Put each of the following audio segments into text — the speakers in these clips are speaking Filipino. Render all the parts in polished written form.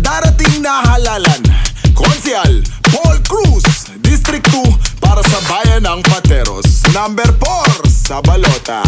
darating na halalan, Konsehal Paul Cruz, District 2 para sa bayan ng Pateros. Number 4 sa balota.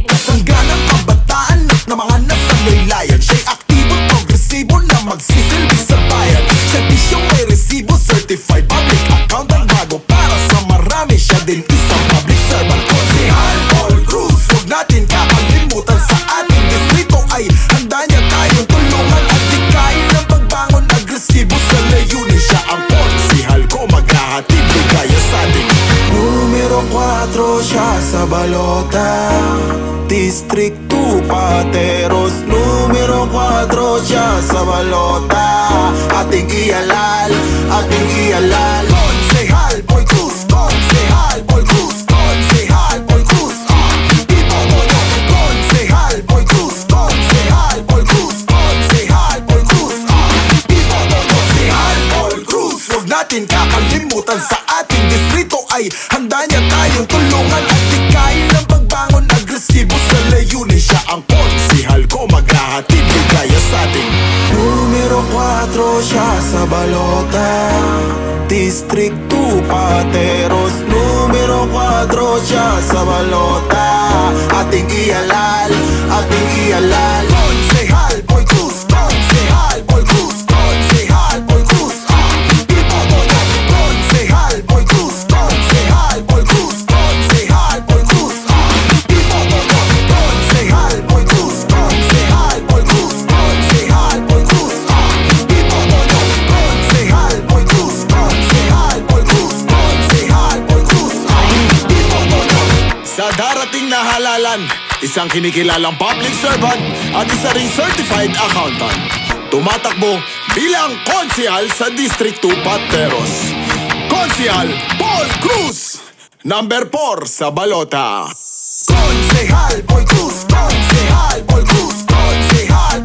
Kasangga ng kabataan at ng mga nasanglaylayan. Siya'y aktibo, progresibo na magsisilbi sa bayan. Serbisyong may resibo, certified public accountant. Bago para sa marami, siya din isang public servant. Konsehal Paul Cruz, huwag natin kakalimutan. Sa ating distrito ay handa niya tayong tulungan at likayin ng pagbangon. Agresibo sa layunin, siya ang konsehal ko, maghahatid ligaya sa ating numero 4 siya sa balota. District 2 Pateros. Numero 4 siya sa balota. Ating ialal, ating ialal. Konsehal Paul Cruz, Konsehal Paul Cruz, Konsehal Paul Cruz. Ipoboto, Konsehal Paul Cruz, Konsehal Paul Cruz, Konsehal Paul Cruz. Ipoboto, Konsehal Paul Cruz. Huwag natin kakalimutan, sa ating distrito ay handa niya tayong tulungan at likayin ng pagbangon. Agresibo sa layunin, siya ang konsehal ko, maghahatid ligaya sa ating numero 4 siya sa balota. District 2 Pateros. Numero 4 siya sa balota. Ating ialal, ating ialal. Konsehal Paul Cruz, Konsehal Paul Cruz, Konsehal Paul Cruz. Ipoboto, Konsehal Paul Cruz, Konsehal Paul Cruz, Konsehal Paul Cruz. Ipoboto, Konsehal Paul Cruz, Konsehal Paul Cruz, Konsehal Paul Cruz. Ipoboto, Konsehal Paul Cruz, Konsehal Paul Cruz, Konsehal Paul Cruz. Ipoboto. Sa darating na halalan, isang kinikilalang public servant at isa ring certified accountant. Tumatakbo bilang konsehal sa District 2 Pateros. Konsehal Paul Cruz, number 4 sa balota. Konsehal Paul Cruz, Konsehal Paul Cruz, Konsehal